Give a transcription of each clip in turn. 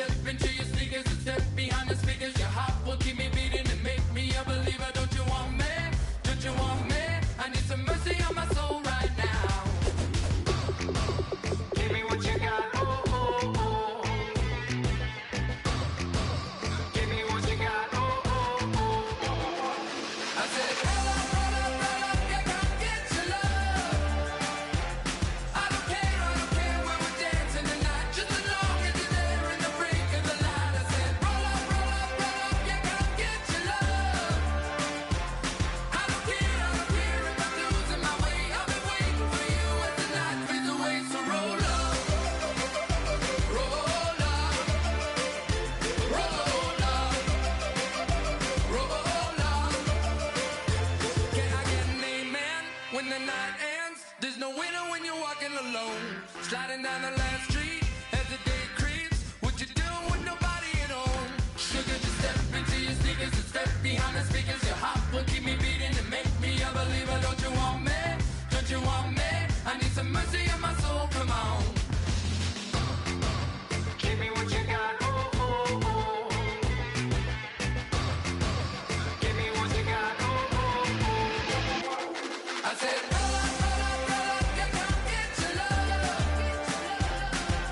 step into your sneakers and step behind the speakers. Your heart will keep me beating and make me a believer. Don't you want me? Don't you want me? I need some mercy on my soul right now. Give me what you got. Oh, oh, oh. Give me what you got. Oh, oh, oh, oh. I said, roll up, yeah, come get your love. I don't care when we're dancing tonight, just as long as you're there in the break of the light. I said, roll up, yeah, come get your love. I don't care if I'm losing my way. I'll be waiting for you as the night fades away. So roll up, roll up, roll up, roll up. Can I get an amen when the night ends? There's no winner when you're walking alone. Sliding down the last street as the day creeps. What you doing with nobody at home? Sugar, just step into your sneakers and step behind the speakers. Your heart will keep me beating and make me a believer. Don't you want me? Don't you want me? I need some mercy on my soul. Come on. Give me what you got. Oh, oh, oh. Give me what you got. Oh, oh, oh. I said, roll up, yeah, come get your love.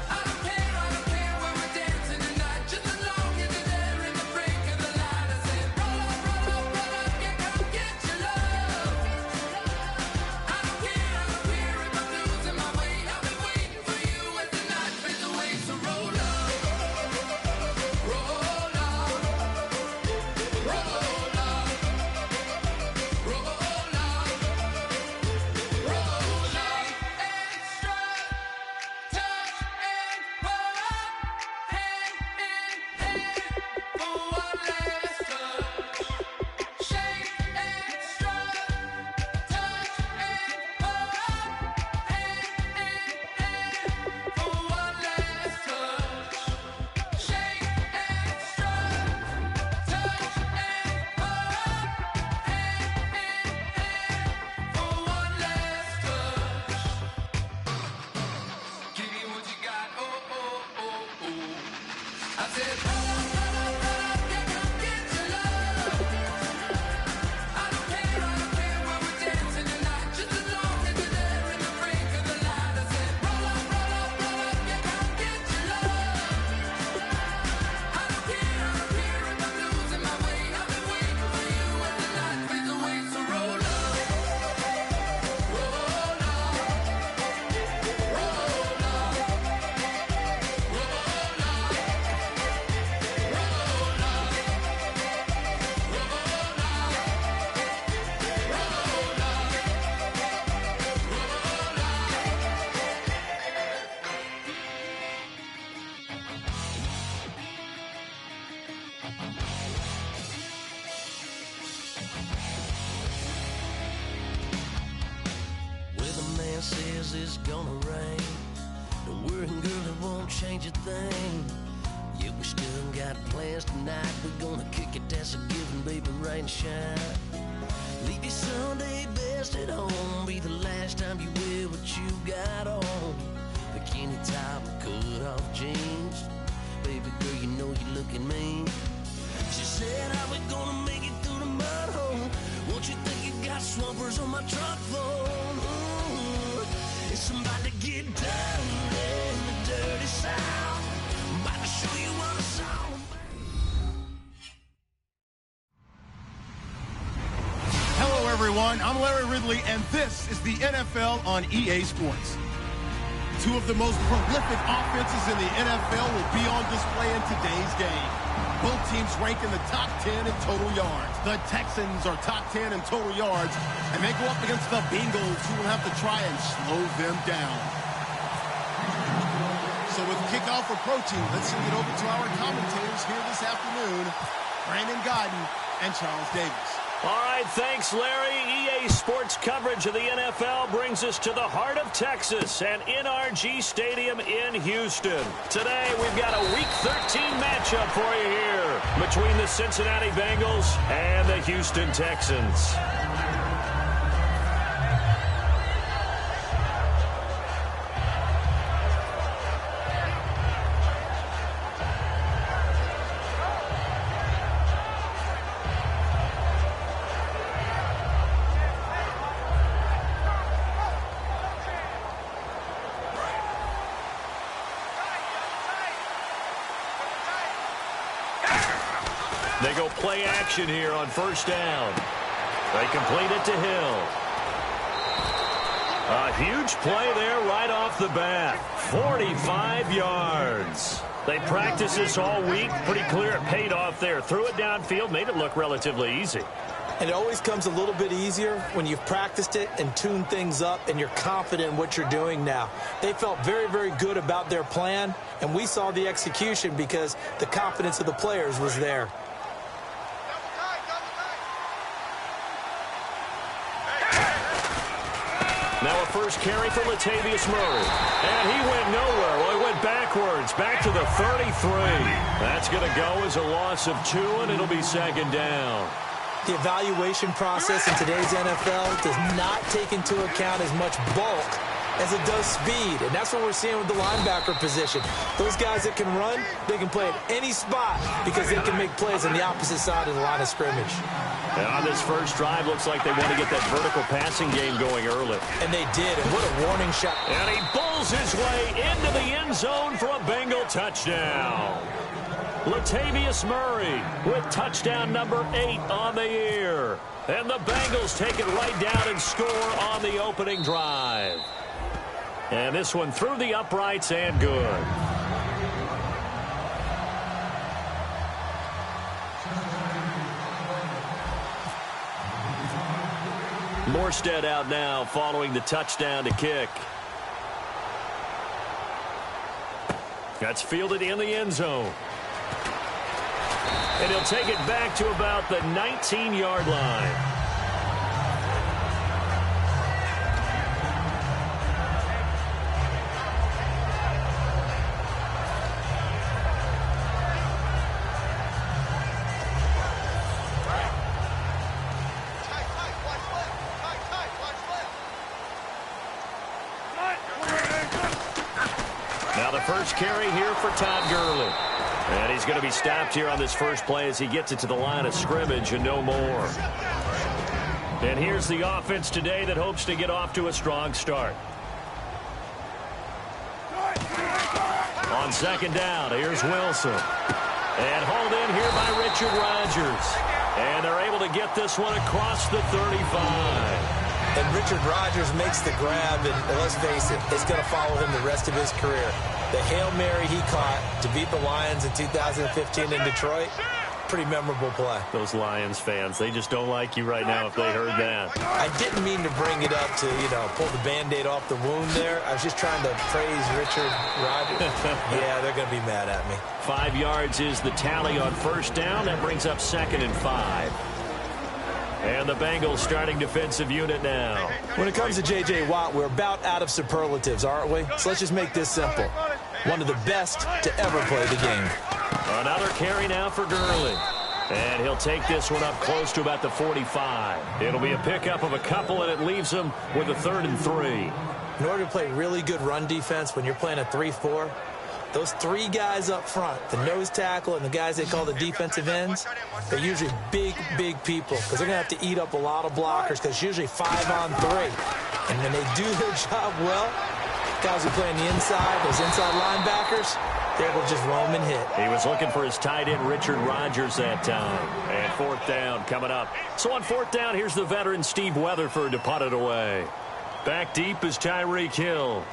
I don't care when we're dancing tonight, just as long as you're there in the break of the light. I said, roll up, yeah, come get your love. I don't care if I'm losing my way. I'll be waiting for you as the night fades away. So roll up, roll up, roll up, roll up, roll up. Extra touch and pull up, hand in hand for one last touch. Shake extra touch and pull up, hand in hand for one last touch. Shake extra touch and pull up, hand in hand for one last touch. Give me what you got. Oh, oh, oh, oh. I said, roll up, yeah, come get your love. I don't care when we're dancing tonight, just as long as you're there in the break of the light. I said, roll up, yeah, come get your love. I don't care if I'm losing my way. I'll be waiting for you as the night fades away. So roll up, roll up, roll Well, the man says it's gonna rain. Don't worry, girl, it won't change a thing. Yeah, we still got plans tonight. We're gonna kick it, that's a given, baby, rain and shine. Leave your Sunday best at home. Be the last time you wear what you got on. Bikini top and cut off jeans. Baby girl, you know you're looking mean. She said, how we gonna make it through the mud hole? Won't you think you got swampers on my truck phone? Ooh, it's about to get down in the dirty south. I'm about to show you what it's all about. Hello, everyone. I'm Larry Ridley, and this is the NFL on EA Sports. Two of the most prolific offenses in the NFL will be on display in today's game. Both teams rank in the top 10 in total yards. The Texans are top 10 in total yards, and they go up against the Bengals, who will have to try and slow them down. So with kickoff approaching, let's send it over to our commentators here this afternoon, Brandon Godden and Charles Davis. All right, thanks, Larry. EA Sports coverage of the NFL brings us to the heart of Texas and NRG Stadium in Houston. Today, we've got a Week 13 matchup for you here between the Cincinnati Bengals and the Houston Texans. They go play action here on first down. They complete it to Hill. A huge play there right off the bat. 45 yards. They practiced this all week. Pretty clear it paid off there. Threw it downfield, made it look relatively easy. And it always comes a little bit easier when you've practiced it and tuned things up and you're confident in what you're doing now. They felt very, very good about their plan, and we saw the execution because the confidence of the players was there. Now a first carry for Latavius Murray. And he went nowhere. Well, he went backwards, back to the 33. That's going to go as a loss of 2, and it'll be second down. The evaluation process in today's NFL does not take into account as much bulk as it does speed, and that's what we're seeing with the linebacker position. Those guys that can run, they can play at any spot because they can make plays on the opposite side of the line of scrimmage. And on this first drive, looks like they want to get that vertical passing game going early. And they did, and what a warning shot. And he bulls his way into the end zone for a Bengal touchdown. Latavius Murray with touchdown number 8 on the year. And the Bengals take it right down and score on the opening drive. And this one through the uprights and good. Morstead out now following the touchdown to kick. That's fielded in the end zone. And he'll take it back to about the 19-yard line. Now the first carry here for Todd Gurley. And he's going to be stopped here on this first play as he gets it to the line of scrimmage and no more. And here's the offense today that hopes to get off to a strong start. On second down, here's Wilson. And hauled in here by Richard Rodgers. And they're able to get this one across the 35. And Richard Rodgers makes the grab, and let's face it, it's going to follow him the rest of his career. The Hail Mary he caught to beat the Lions in 2015 in Detroit, pretty memorable play. Those Lions fans, they just don't like you right now if they heard that. I didn't mean to bring it up to, pull the Band-Aid off the wound there. I was just trying to praise Richard Rodgers. Yeah, they're going to be mad at me. 5 yards is the tally on first down. That brings up 2nd and 5. And the Bengals starting defensive unit now. When it comes to J.J. Watt, we're about out of superlatives, aren't we? So let's just make this simple. One of the best to ever play the game. Another carry now for Gurley. And he'll take this one up close to about the 45. It'll be a pickup of a couple, and it leaves him with a 3rd and 3. In order to play really good run defense when you're playing a 3-4, those 3 guys up front, the nose tackle and the guys they call the defensive ends, they're usually big, big people because they're going to have to eat up a lot of blockers because it's usually 5-on-3. And when they do their job well, guys who play on the inside, those inside linebackers, they're able to just roam and hit. He was looking for his tight end, Richard Rodgers, that time. And 4th down coming up. So on 4th down, here's the veteran Steve Weatherford to punt it away. Back deep is Tyreek Hill.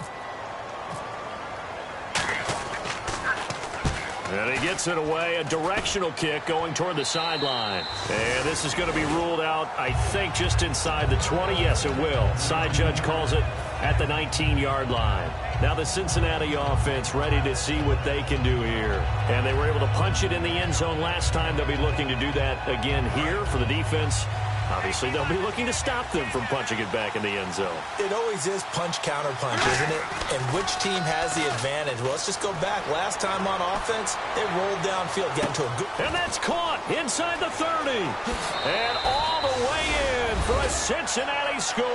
And he gets it away, a directional kick going toward the sideline. And this is going to be ruled out, I think, just inside the 20. Yes, it will. Side judge calls it at the 19-yard line. Now the Cincinnati offense ready to see what they can do here. And they were able to punch it in the end zone last time. They'll be looking to do that again here for the defense. Obviously, they'll be looking to stop them from punching it back in the end zone. It always is punch-counter-punch, isn't it? And which team has the advantage? Well, let's just go back. Last time on offense, they rolled downfield, got into a good... And that's caught inside the 30. And all the way in for a Cincinnati score.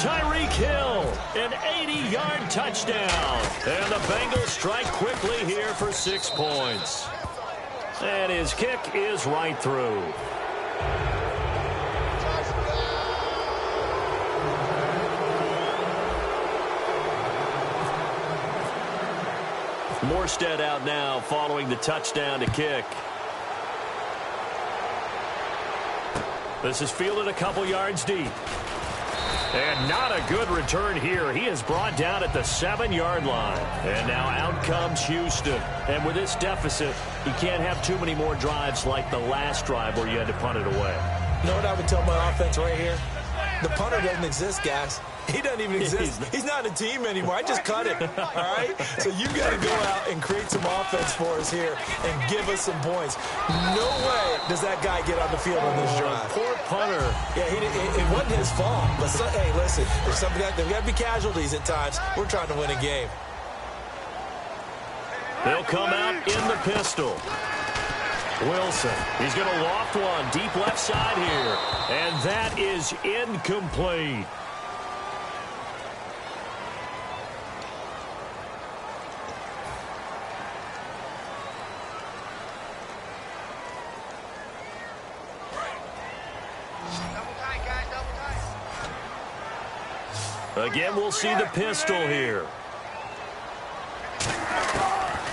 Tyreek Hill, an 80-yard touchdown. And the Bengals strike quickly here for 6 points. And his kick is right through. Morstead out now following the touchdown to kick. This is fielded a couple yards deep. And not a good return here. He is brought down at the 7-yard line. And now out comes Houston. And with this deficit, you can't have too many more drives like the last drive where you had to punt it away. You know what I would tell my offense right here? The punter doesn't exist, guys. He doesn't even exist. He's not a team anymore. I just cut him, all right? So you got to go out and create some offense for us here and give us some points. No way does that guy get on the field on this drive. Poor punter. Yeah, it wasn't his fault. But hey, listen, there's got to be casualties at times. We're trying to win a game. They'll come out in the pistol. Wilson, he's going to loft one deep left side here. And that is incomplete. Again, we'll see the pistol here.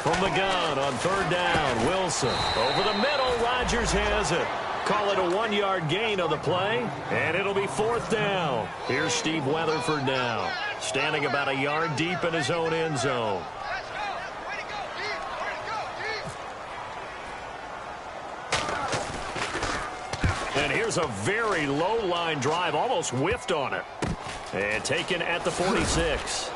From the gun on 3rd down, Wilson. Over the middle, Rodgers has it. Call it a 1-yard gain on the play, and it'll be 4th down. Here's Steve Weatherford now, standing about a yard deep in his own end zone. And here's a very low-line drive, almost whiffed on it. And taken at the 46.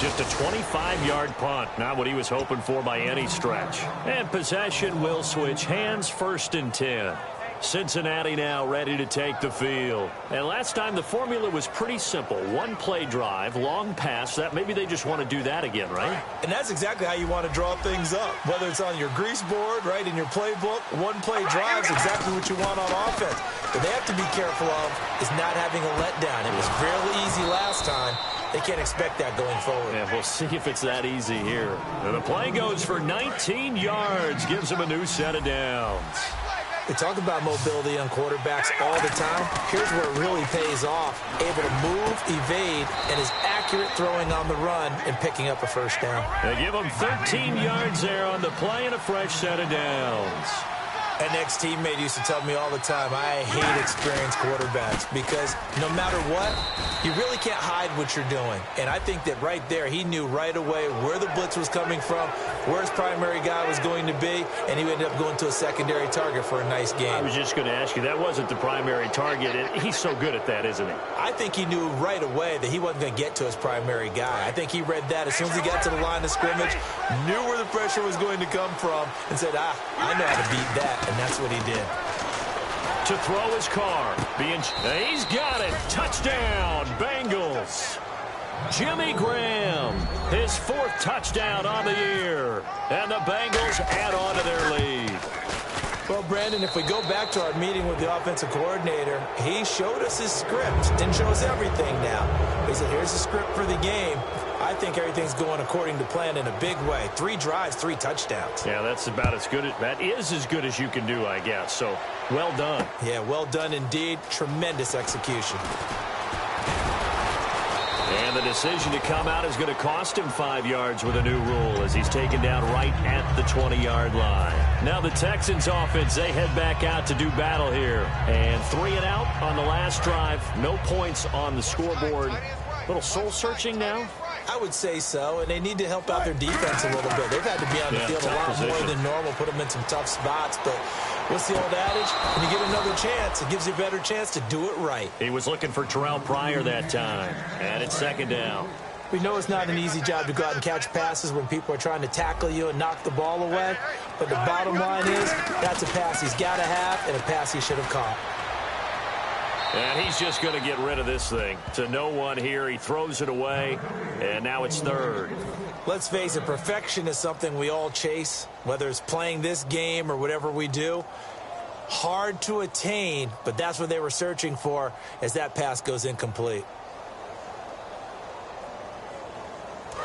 Just a 25-yard punt, not what he was hoping for by any stretch. And possession will switch hands, 1st and 10. Cincinnati now ready to take the field. And last time the formula was pretty simple. 1-play drive, long pass. That maybe they just want to do that again, right? And that's exactly how you want to draw things up. Whether it's on your grease board, right, in your playbook, 1-play drive is exactly what you want on offense. What they have to be careful of is not having a letdown. It was fairly easy last time. They can't expect that going forward. Yeah, we'll see if it's that easy here. And the play goes for 19 yards. Gives them a new set of downs. They talk about mobility on quarterbacks all the time. Here's where it really pays off. Able to move, evade, and is accurate throwing on the run and picking up a 1st down. They give them 13 yards there on the play and a fresh set of downs. An ex-teammate used to tell me all the time, I hate experienced quarterbacks because no matter what, you really can't hide what you're doing. And I think that right there, he knew right away where the blitz was coming from, where his primary guy was going to be, and he ended up going to a secondary target for a nice game. I was just going to ask you, that wasn't the primary target. He's so good at that, isn't he? I think he knew right away that he wasn't going to get to his primary guy. I think he read that as soon as he got to the line of scrimmage, knew where the pressure was going to come from, and said, I know how to beat that. And that's what he did. To throw his car. He's got it. Touchdown, Bengals. Jimmy Graham, his 4th touchdown on the year. And the Bengals add on to their lead. Well, Brandon, if we go back to our meeting with the offensive coordinator, he showed us his script. Didn't show us everything now. He said, here's the script for the game. I think everything's going according to plan in a big way. 3 drives, 3 touchdowns. Yeah, that's about as good. That is as good as you can do, I guess. So, well done. Yeah, well done indeed. Tremendous execution. And the decision to come out is going to cost him 5 yards with a new rule as he's taken down right at the 20-yard line. Now the Texans offense, they head back out to do battle here. And 3 and out on the last drive. No points on the scoreboard. A little soul-searching now. I would say so, and they need to help out their defense a little bit. They've had to be on the field a lot more than normal, put them in some tough spots. But what's the old adage? When you get another chance, it gives you a better chance to do it right. He was looking for Terrell Pryor that time, and it's 2nd down. We know it's not an easy job to go out and catch passes when people are trying to tackle you and knock the ball away. But the bottom line is that's a pass he's got to have and a pass he should have caught. And he's just going to get rid of this thing. To no one here. He throws it away, and now it's 3rd. Let's face it, perfection is something we all chase, whether it's playing this game or whatever we do. Hard to attain, but that's what they were searching for as that pass goes incomplete.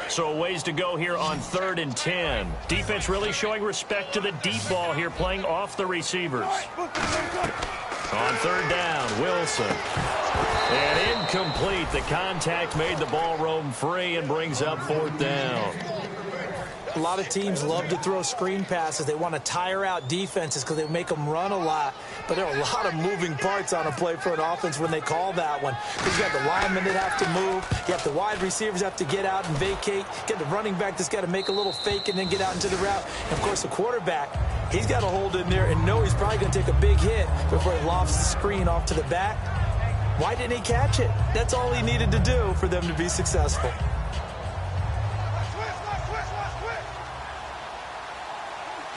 So a ways to go here on 3rd and 10. Defense really showing respect to the deep ball here, playing off the receivers. On 3rd down, Wilson. And incomplete. The contact made the ball roam free and brings up 4th down. A lot of teams love to throw screen passes. They want to tire out defenses because they make them run a lot. But there are a lot of moving parts on a play for an offense when they call that one. Because you got the linemen that have to move. You have the wide receivers have to get out and vacate. You got the running back that's got to make a little fake and then get out into the route. And, of course, the quarterback, he's got to hold in there and know he's probably going to take a big hit before he lofts the screen off to the back. Why didn't he catch it? That's all he needed to do for them to be successful.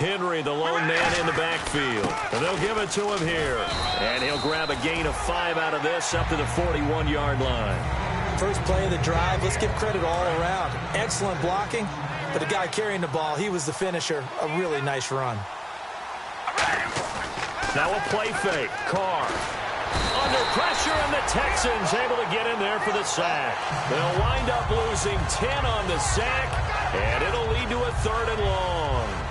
Henry, the lone man in the backfield. And they'll give it to him here. And he'll grab a gain of 5 out of this up to the 41-yard line. First play of the drive, let's give credit all around. Excellent blocking, but the guy carrying the ball, he was the finisher. A really nice run. Now a play fake. Carr under pressure, and the Texans able to get in there for the sack. They'll wind up losing 10 on the sack, and it'll lead to a 3rd and long.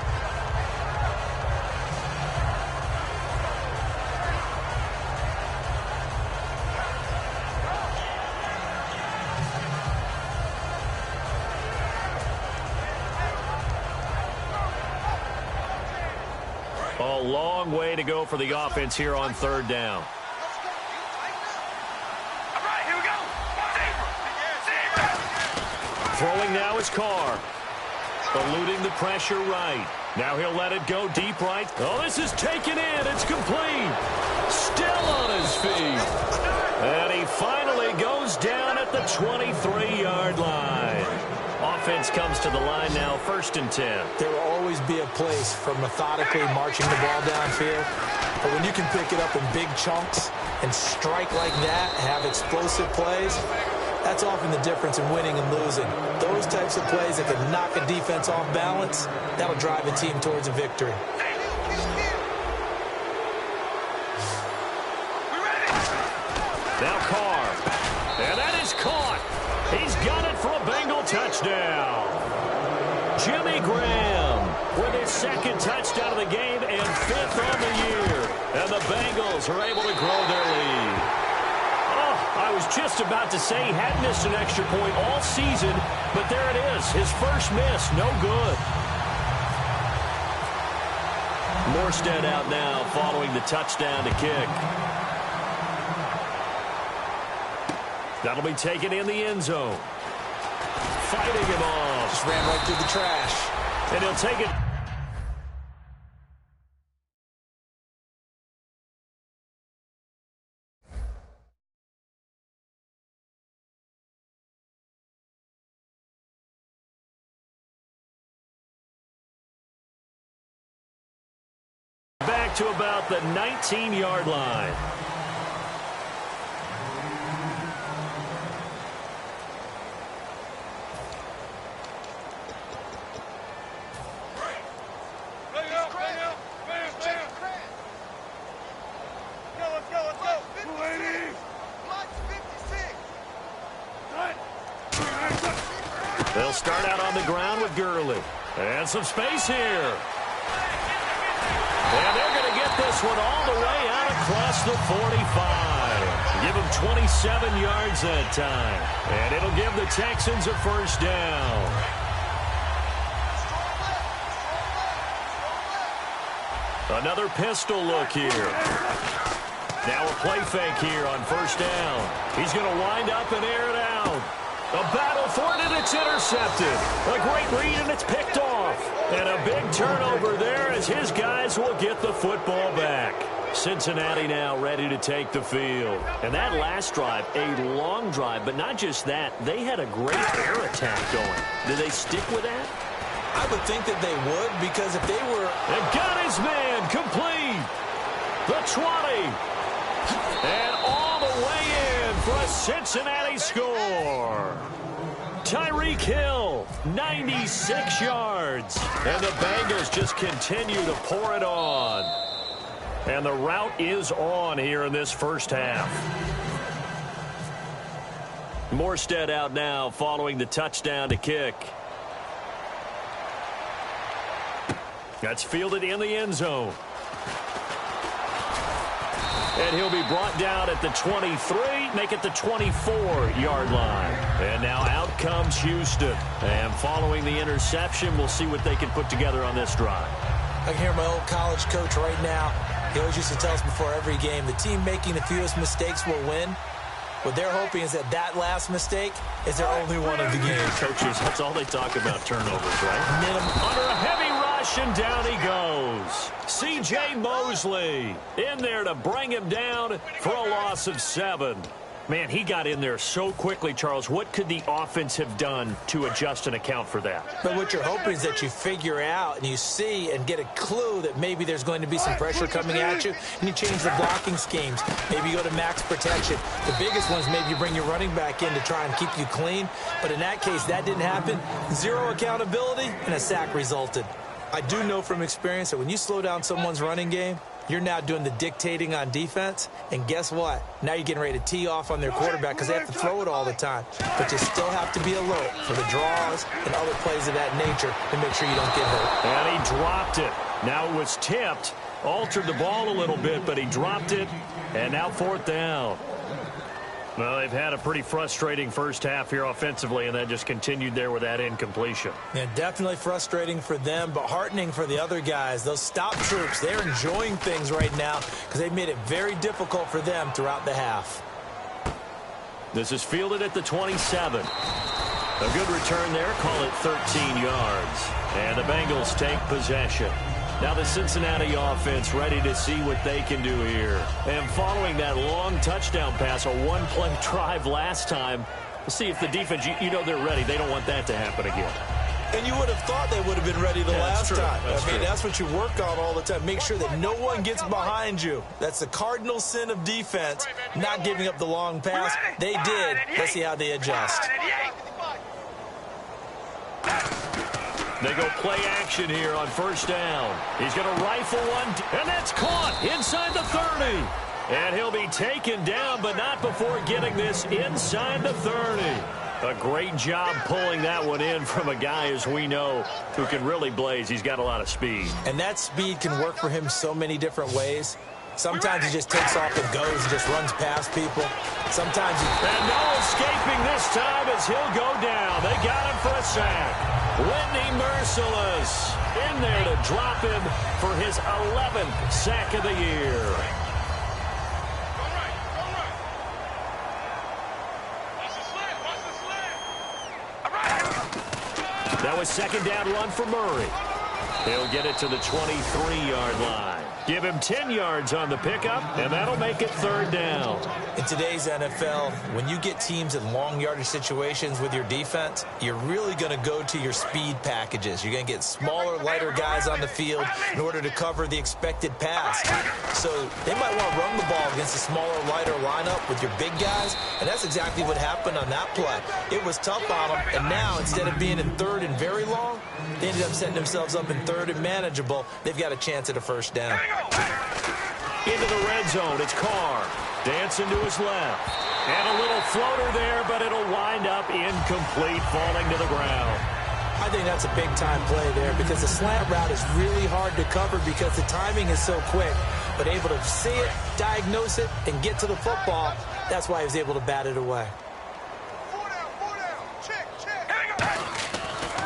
A long way to go for the offense here on 3rd down. Throwing now is Carr. Eluding the pressure right. Now he'll let it go deep right. Oh, this is taken in. It's complete. Still on his feet. And he finally goes down at the 23-yard line. Offense comes to the line now, 1st and 10. There will always be a place for methodically marching the ball downfield. But when you can pick it up in big chunks and strike like that and have explosive plays, that's often the difference in winning and losing. Those types of plays that can knock a defense off balance, that'll drive a team towards a victory. Now Carr. And that is caught. He's got it for a Bengal touchdown. Jimmy Graham with his 2nd touchdown of the game and 5th on the year. And the Bengals are able to grow their lead. Oh, I was just about to say he had missed an extra point all season, but there it is. His first miss, no good. Morstead out now following the touchdown to kick. That'll be taken in the end zone. Fighting him off. Just ran right through the trash. And he'll take it. Back to about the 19-yard line. They'll start out on the ground with Gurley. And some space here. And they're going to get this one all the way out across the 45. Give them 27 yards that time. And it'll give the Texans a 1st down. Another pistol look here. Now a play fake here on 1st down. He's going to wind up and air it out. A battle for it, and it's intercepted. A great read, and it's picked off. And a big turnover there as his guys will get the football back. Cincinnati now ready to take the field. And that last drive, a long drive, but not just that. They had a great air attack going. Did they stick with that? I would think that they would, because if they were... They've got his man complete. The 20. And all the way in for a Cincinnati score. Tyreek Hill, 96 yards. And the Bengals just continue to pour it on. And the route is on here in this 1st half. Morstead out now following the touchdown to kick. That's fielded in the end zone. And he'll be brought down at the 23. complete, make it the 24-yard line. And now out comes Houston. And following the interception, we'll see what they can put together on this drive. I can hear my old college coach right now. He always used to tell us before every game, the team making the fewest mistakes will win. What they're hoping is that last mistake is their only one of the game. Coaches, that's all they talk about, turnovers, right? Minimum. Under a heavy rush, and down he goes. C.J. Mosley in there to bring him down for a loss of 7. Man, he got in there so quickly, Charles. What could the offense have done to adjust and account for that? But what you're hoping is that you figure out and you see and get a clue that maybe there's going to be some pressure coming at you, and you change the blocking schemes. Maybe you go to max protection. The biggest one is maybe you bring your running back in to try and keep you clean. But in that case, that didn't happen. 0 accountability, and a sack resulted. I do know from experience that when you slow down someone's running game, you're now doing the dictating on defense, and guess what? Now you're getting ready to tee off on their quarterback because they have to throw it all the time. But you still have to be alert for the draws and other plays of that nature to make sure you don't get hurt. And he dropped it. Now it was tipped, altered the ball a little bit, but he dropped it, and now 4th down. Well, they've had a pretty frustrating first half here offensively, and that just continued there with that incompletion. Yeah, definitely frustrating for them, but heartening for the other guys. Those stop troops, they're enjoying things right now because they've made it very difficult for them throughout the half. This is fielded at the 27. A good return there, call it 13 yards. And the Bengals take possession. Now the Cincinnati offense ready to see what they can do here. And following that long touchdown pass, a one-play drive last time, we'll see if the defense, you know they're ready. They don't want that to happen again. And you would have thought they would have been ready the last time. That's what you work on all the time. Make sure that no one gets behind you. That's the cardinal sin of defense, not giving up the long pass. They did. Let's see how they adjust. They go play action here on 1st down. He's going to rifle one, and that's caught inside the 30. And he'll be taken down, but not before getting this inside the 30. A great job pulling that one in from a guy, as we know, who can really blaze. He's got a lot of speed. And that speed can work for him so many different ways. Sometimes he just takes off and goes and just runs past people. Sometimes he... And no escaping this time as he'll go down. They got him for a sack. Whitney Merciless in there to drop him for his 11th sack of the year. That was 2nd down run for Murray. He'll get it to the 23-yard line. Give him 10 yards on the pickup, and that'll make it 3rd down. In today's NFL, when you get teams in long yardage situations with your defense, you're really going to go to your speed packages. You're going to get smaller, lighter guys on the field in order to cover the expected pass. So they might want to run the ball against a smaller, lighter lineup with your big guys, and that's exactly what happened on that play. It was tough on them, and now instead of being in 3rd and very long, they ended up setting themselves up in 3rd and manageable. They've got a chance at a 1st down. Into the red zone, it's Carr. Dancing to his left. And a little floater there, but it'll wind up incomplete, falling to the ground. I think that's a big-time play there because the slant route is really hard to cover because the timing is so quick. But able to see it, diagnose it, and get to the football, that's why he was able to bat it away.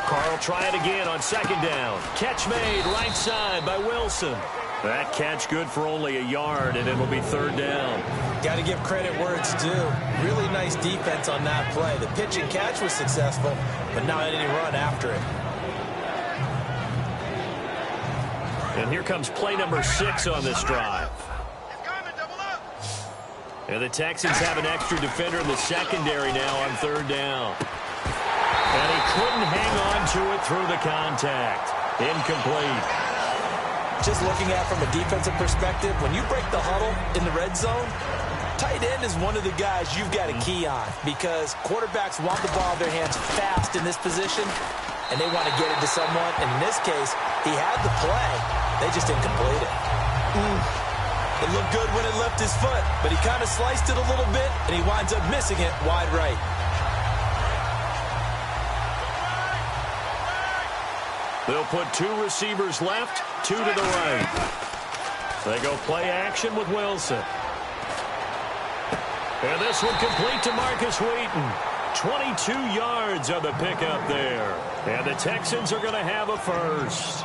Carr will try it again on 2nd down. Catch made right side by Wilson. That catch good for only a yard, and it'll be 3rd down. Got to give credit where it's due. Really nice defense on that play. The pitch and catch was successful, but not any run after it. And here comes play number 6 on this drive. And the Texans have an extra defender in the secondary now on 3rd down. And he couldn't hang on to it through the contact. Incomplete. Just looking at it from a defensive perspective, when you break the huddle in the red zone, tight end is one of the guys you've got to key on because quarterbacks want the ball in their hands fast in this position, and they want to get it to someone. And in this case, he had the play. They just didn't complete it. It looked good when it left his foot, but he kind of sliced it a little bit, and he winds up missing it wide right. They'll put 2 receivers left, 2 to the right. They go play action with Wilson. And this one complete to Marcus Wheaton. 22 yards on the pickup there. And the Texans are going to have a first.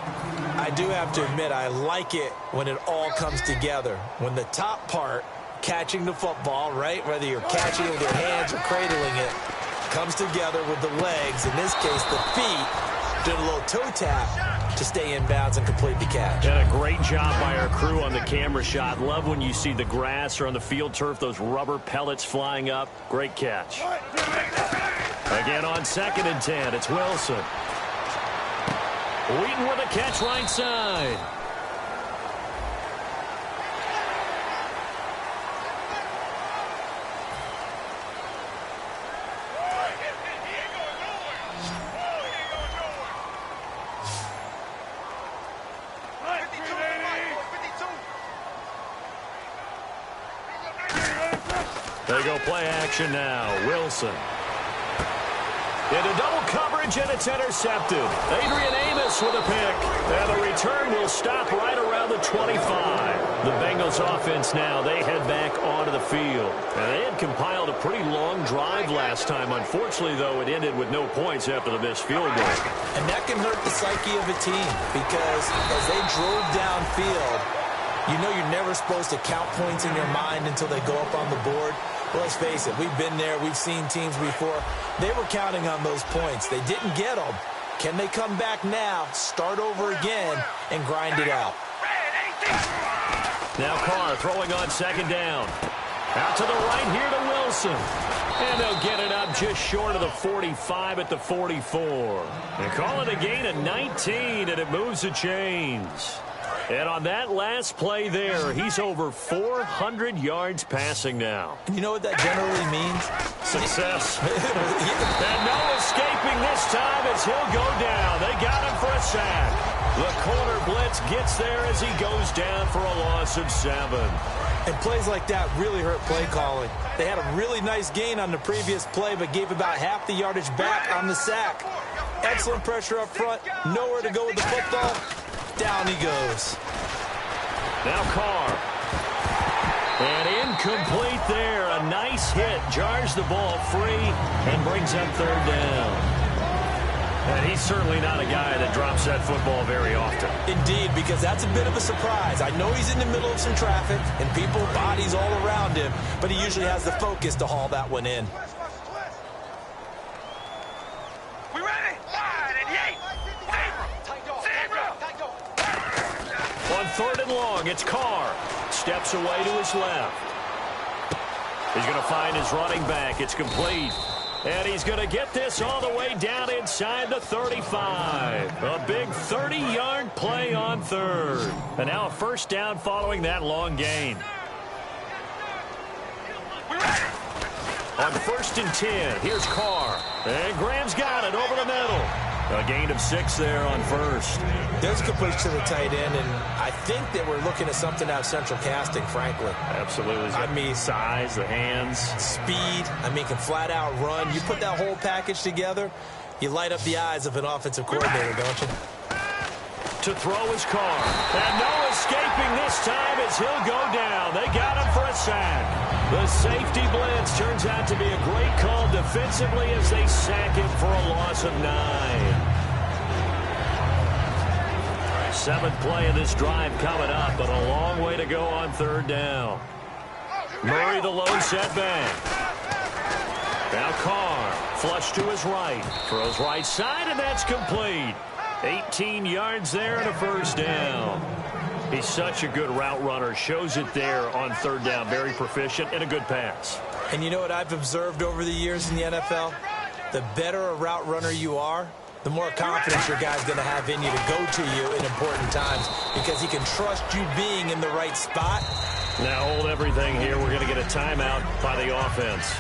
I do have to admit, I like it when it all comes together. When the top part, catching the football, right, whether you're catching it with your hands or cradling it, comes together with the legs, in this case the feet, did a little toe tap to stay in bounds and complete the catch. And a great job by our crew on the camera shot. Love when you see the grass or on the field turf, those rubber pellets flying up. Great catch. Again on 2nd and 10, it's Wilson. Wheaton with a catch right side. They go play action now. Wilson. Into double coverage, and it's intercepted. Adrian Amos with a pick. And the return will stop right around the 25. The Bengals offense now, they head back onto the field. And they had compiled a pretty long drive last time. Unfortunately, though, it ended with no points after the missed field goal. And that can hurt the psyche of a team because as they drove downfield, you know you're never supposed to count points in your mind until they go up on the board. Well, let's face it, we've been there, we've seen teams before. They were counting on those points. They didn't get them. Can they come back now, start over again, and grind it out? Now Carr throwing on 2nd down. Out to the right here to Wilson. And they'll get it up just short of the 45 at the 44. They call it a gain of 19, and it moves the chains. And on that last play there, he's over 400 yards passing now. And you know what that generally means? Success. And no escaping this time as he'll go down. They got him for a sack. The corner blitz gets there as he goes down for a loss of 7. And plays like that really hurt play calling. They had a really nice gain on the previous play, but gave about half the yardage back on the sack. Excellent pressure up front. Nowhere to go with the football. Down he goes. Now Carr. And incomplete there. A nice hit. Jars the ball free and brings up 3rd down. And he's certainly not a guy that drops that football very often. Indeed, because that's a bit of a surprise. I know he's in the middle of some traffic and people, bodies all around him, but he usually has the focus to haul that one in. We ready? 9 and 8. On 3rd and long, it's Carr. Steps away to his left. He's going to find his running back. It's complete. And he's going to get this all the way down inside the 35. A big 30-yard play on 3rd. And now a 1st down following that long gain. On 1st and 10, here's Carr. And Graham's got it over the middle. A gain of 6 there on 1st. There's a completion to the tight end, and I think that we're looking at something out of central casting, frankly. Absolutely. I mean, size, the hands. Speed. I mean, can flat out run. You put that whole package together, you light up the eyes of an offensive coordinator, don't you? To throw his Carr. And no escaping this time as he'll go down. They got him for a sack. The safety blitz turns out to be a great call defensively as they sack him for a loss of 9. 7th play of this drive coming up, but a long way to go on 3rd down. Murray the lone setback. Now Carr, flush to his right. Throws right side, and that's complete. 18 yards there and a 1st down. He's such a good route runner. Shows it there on 3rd down. Very proficient and a good pass. And you know what I've observed over the years in the NFL? The better a route runner you are, the more confidence your guy's going to have in you to go to you in important times because he can trust you being in the right spot. Now hold everything here. We're going to get a timeout by the offense.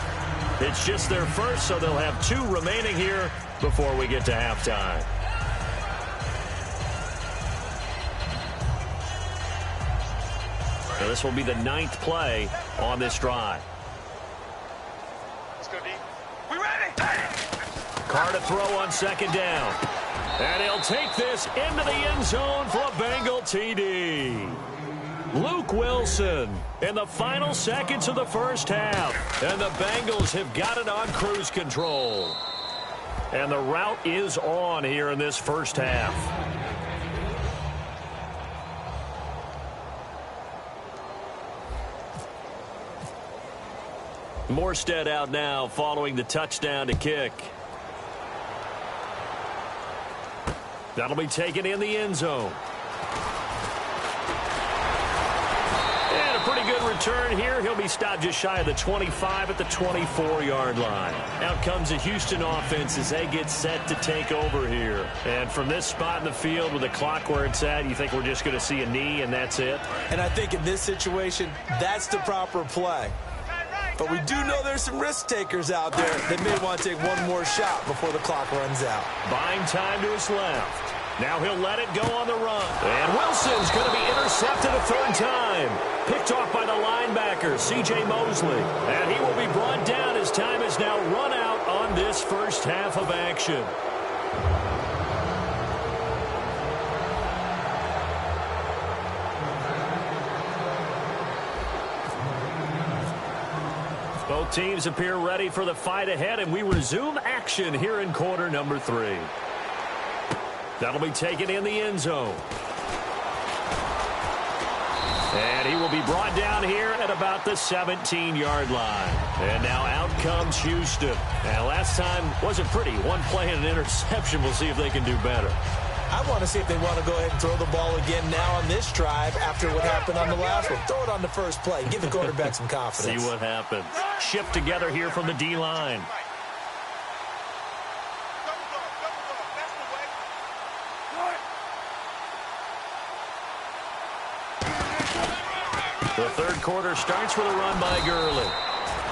It's just their first, so they'll have 2 remaining here before we get to halftime. Now this will be the 9th play on this drive. Let's go, D. We ready? Carr to throw on 2nd down. And he'll take this into the end zone for a Bengal TD. Luke Wilson in the final seconds of the first half. And the Bengals have got it on cruise control. And the route is on here in this first half. Morstead out now following the touchdown to kick. That'll be taken in the end zone. And a pretty good return here. He'll be stopped just shy of the 25 at the 24-yard line. Out comes the Houston offense as they get set to take over here. And from this spot in the field with the clock where it's at, you think we're just going to see a knee and that's it? And I think in this situation, that's the proper play. But we do know there's some risk takers out there that may want to take one more shot before the clock runs out. Buying time to his left. Now he'll let it go on the run. And Wilson's going to be intercepted a third time. Picked off by the linebacker, C.J. Mosley. And he will be brought down as time is now run out on this first half of action. Both teams appear ready for the fight ahead, and we resume action here in quarter number 3. That'll be taken in the end zone. And he will be brought down here at about the 17-yard line. And now out comes Houston. And last time wasn't pretty. One play and an interception. We'll see if they can do better. I want to see if they want to go ahead and throw the ball again now on this drive after what happened on the last one. Throw it on the first play. Give the quarterback some confidence. See what happens. Shift together here from the D-line. The third quarter starts with a run by Gurley.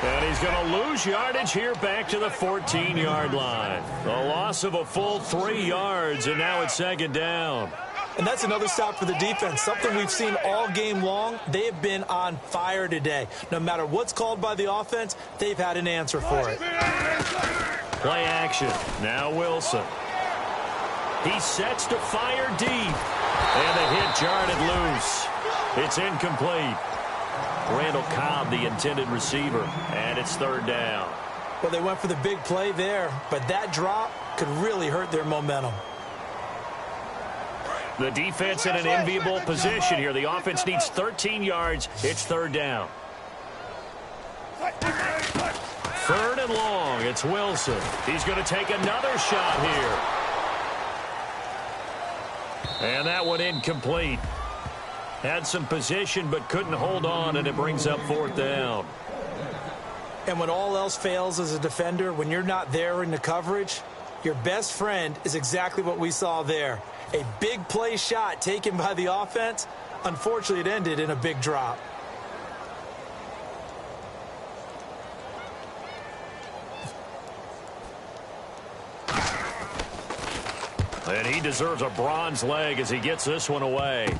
And he's going to lose yardage here back to the 14-yard line. A loss of a full 3 yards, and now it's second down. And that's another stop for the defense, something we've seen all game long. They have been on fire today. No matter what's called by the offense, they've had an answer for it. Play action. Now Wilson. He sets to fire deep. And the hit jarred it loose. It's incomplete. Randall Cobb, the intended receiver, and it's third down. Well, they went for the big play there, but that drop could really hurt their momentum. The defense in an enviable position here. The offense needs 13 yards. It's third down. Third and long. It's Wilson. He's going to take another shot here. And that one incomplete. Had some position but couldn't hold on, and it brings up fourth down. And when all else fails as a defender, when you're not there in the coverage, your best friend is exactly what we saw there. A big play shot taken by the offense. Unfortunately, it ended in a big drop. And he deserves a bronze leg as he gets this one away.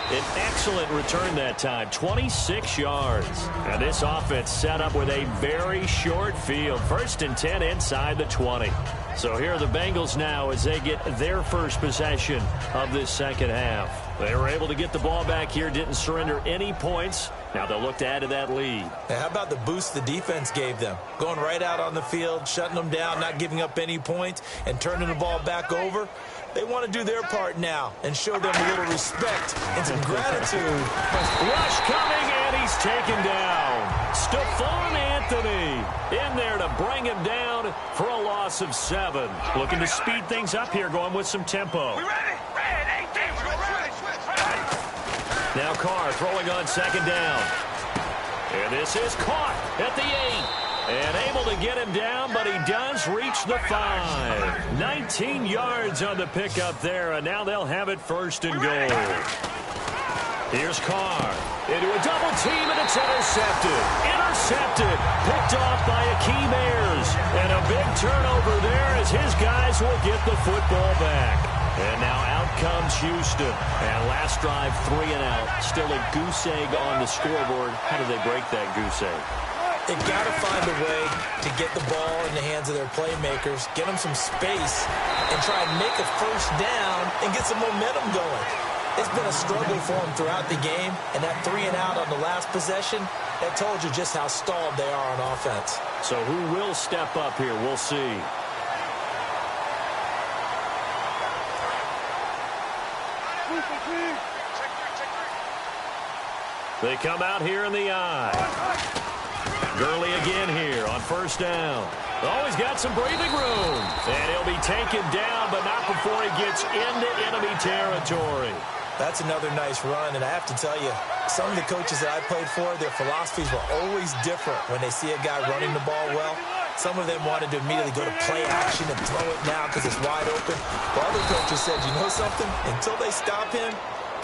An excellent return that time, 26 yards. And this offense set up with a very short field. 1st and 10 inside the 20. So here are the Bengals now as they get their first possession of this second half. They were able to get the ball back here, didn't surrender any points. Now they'll look to add to that lead. Now, how about the boost the defense gave them? Going right out on the field, shutting them down, not giving up any points, and turning the ball back over. They want to do their part now and show them a little respect and some gratitude. Rush coming, and he's taken down. Stephon Anthony in there to bring him down for a loss of 7. Looking to speed things up here, going with some tempo. Now Carr throwing on second down. And this is caught at the 8. And able to get him down, but he does reach the 5. 19 yards on the pickup there, and now they'll have it first and goal. Here's Carr into a double team, and it's intercepted. Intercepted. Picked off by Akeem Ayers. And a big turnover there as his guys will get the football back. And now out comes Houston. And last drive, 3 and out. Still a goose egg on the scoreboard. How do they break that goose egg? They've got to find a way to get the ball in the hands of their playmakers, get them some space, and try and make a first down and get some momentum going. It's been a struggle for them throughout the game, and that 3-and-out on the last possession, that told you just how stalled they are on offense. So who will step up here? We'll see. They come out here in the eye. Gurley again here on first down. Oh, he's got some breathing room. And he'll be taken down, but not before he gets into enemy territory. That's another nice run, and I have to tell you, some of the coaches that I played for, their philosophies were always different when they see a guy running the ball well. Some of them wanted to immediately go to play action and throw it now because it's wide open. But other coaches said, you know something? Until they stop him,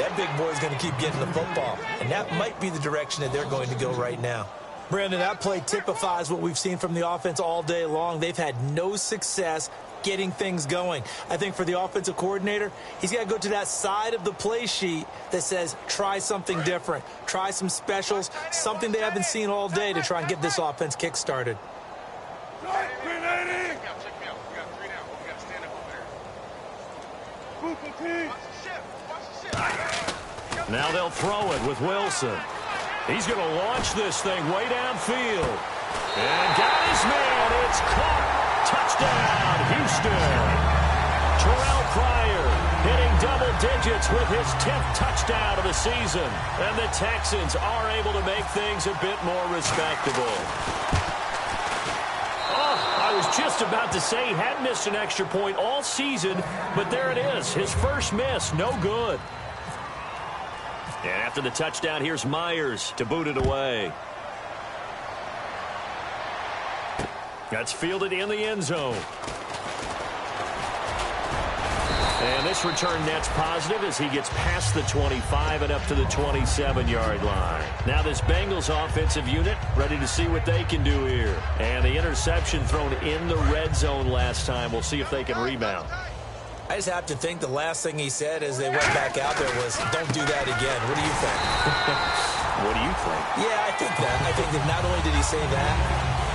that big boy's going to keep getting the football. And that might be the direction that they're going to go right now. Brandon, that play typifies what we've seen from the offense all day long. They've had no success getting things going. I think for the offensive coordinator, he's got to go to that side of the play sheet that says try something different, try some specials, something they haven't seen all day to try and get this offense kick-started. Now they'll throw it with Wilson. He's going to launch this thing way downfield. And got his man. It's caught. Touchdown, Houston. Terrell Pryor hitting double digits with his 10th touchdown of the season. And the Texans are able to make things a bit more respectable. I was just about to say he had missed an extra point all season, but there it is. His first miss, no good. And after the touchdown, here's Myers to boot it away. That's fielded in the end zone. And this return net's positive as he gets past the 25 and up to the 27-yard line. Now this Bengals offensive unit ready to see what they can do here. And the interception thrown in the red zone last time. We'll see if they can rebound. I just have to think the last thing he said as they went back out there was, don't do that again. What do you think? What do you think? Yeah, I think that. I think that not only did he say that,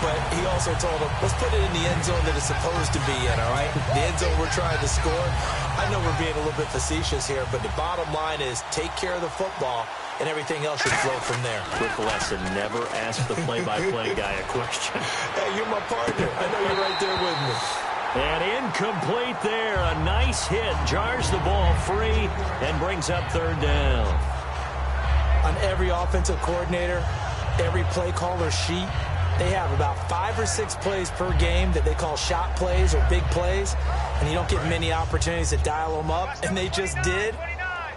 but he also told him, let's put it in the end zone that it's supposed to be in, all right? The end zone we're trying to score. I know we're being a little bit facetious here, but the bottom line is take care of the football, and everything else should flow from there. Quick lesson, never ask the play-by-play guy a question. Hey, you're my partner. I know you're right there with me. And incomplete there. A nice hit. Jars the ball free and brings up third down. On every offensive coordinator, every play caller sheet, they have about 5 or 6 plays per game that they call shot plays or big plays, and you don't get many opportunities to dial them up, and they just did,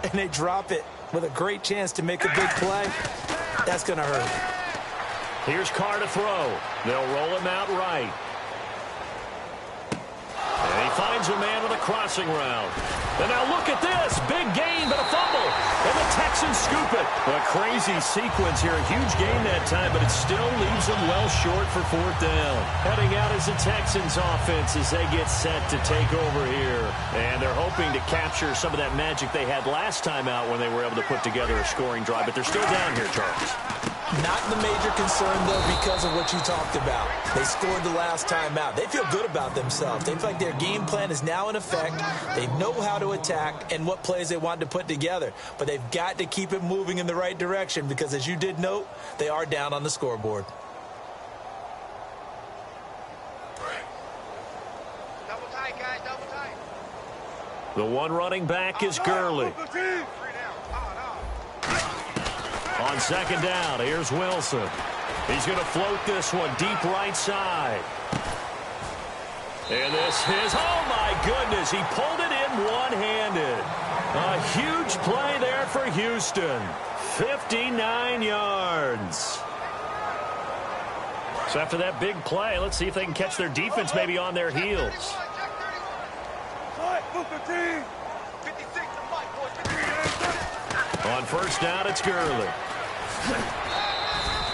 and they drop it with a great chance to make a big play. That's going to hurt. Here's Carr to throw. They'll roll him out right. And he finds a man with a crossing route. And now look at this. Big gain, but a fumble. And the Texans scoop it. A crazy sequence here. A huge gain that time, but it still leaves them well short for fourth down. Heading out is the Texans offense as they get set to take over here. And they're hoping to capture some of that magic they had last time out when they were able to put together a scoring drive. But they're still down here, Charles. Not the major concern, though, because of what you talked about. They scored the last time out. They feel good about themselves. They feel like their game plan is now in effect. They know how to attack and what plays they want to put together. But they've got to keep it moving in the right direction because, as you did note, they are down on the scoreboard. Double tight, guys, double tight. The one running back is Gurley. On second down, here's Wilson. He's going to float this one deep right side. And this is, oh my goodness, he pulled it in one-handed. A huge play there for Houston. 59 yards. So after that big play, let's see if they can catch their defense maybe on their heels. On first down, it's Gurley.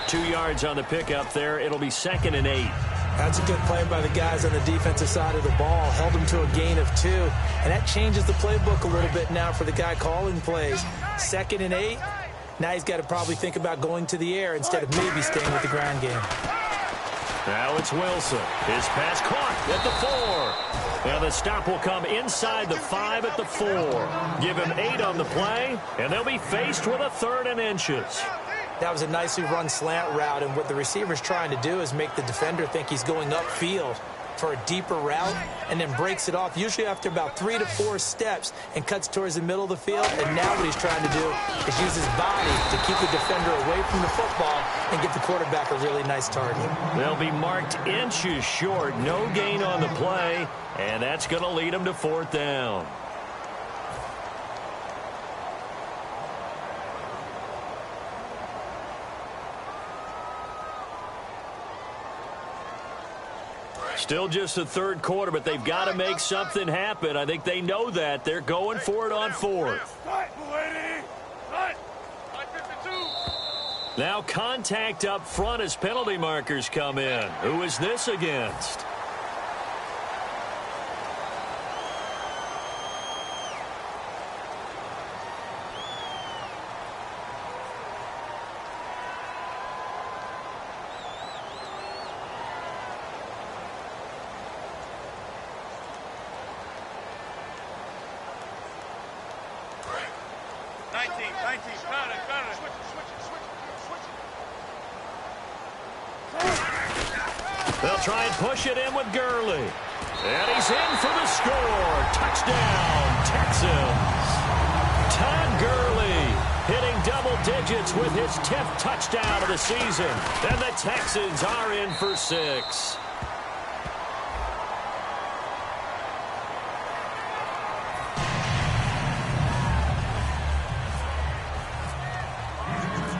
2 yards on the pickup there. It'll be 2nd and 8. That's a good play by the guys on the defensive side of the ball. Held them to a gain of 2. And that changes the playbook a little bit now for the guy calling plays. 2nd and 8. Now he's got to probably think about going to the air instead of maybe staying with the ground game. Now it's Wilson. His pass caught at the 4. And the stop will come inside the 5 at the 4. Give him 8 on the play, and they'll be faced with a 3rd and inches. That was a nicely run slant route, and what the receiver's trying to do is make the defender think he's going upfield for a deeper route and then breaks it off, usually after about 3 to 4 steps, and cuts towards the middle of the field. And now what he's trying to do is use his body to keep the defender away from the football and give the quarterback a really nice target. They'll be marked inches short. No gain on the play, and that's going to lead them to 4th down. Still just the 3rd quarter, but they've got to make something happen. I think they know that. They're going for it on 4th. Now contact up front as penalty markers come in. Who is this against? They'll try and push it in with Gurley. And he's in for the score. Touchdown, Texans. Todd Gurley hitting double digits with his 10th touchdown of the season. And the Texans are in for 6.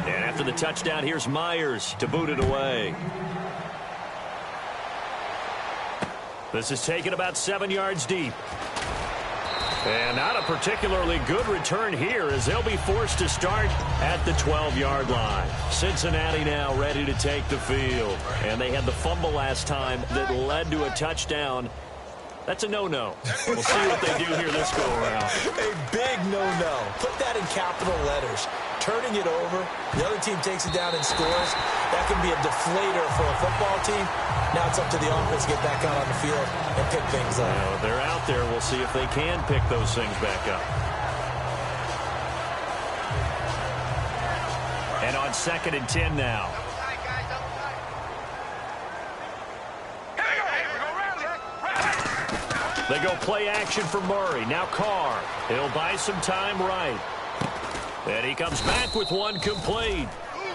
And after the touchdown, here's Myers to boot it away. This is taken about 7 yards deep. And not a particularly good return here as they'll be forced to start at the 12-yard line. Cincinnati now ready to take the field. And they had the fumble last time that led to a touchdown. That's a no-no. We'll see what they do here this go-around. A big no-no. Put that in capital letters. Turning it over, the other team takes it down and scores. That can be a deflator for a football team. Now it's up to the offense to get back out on the field and pick things up. Well, they're out there. We'll see if they can pick those things back up. And on 2nd and 10 now. They go play action for Murray. Now Carr. He'll buy some time right. And he comes back with one complete.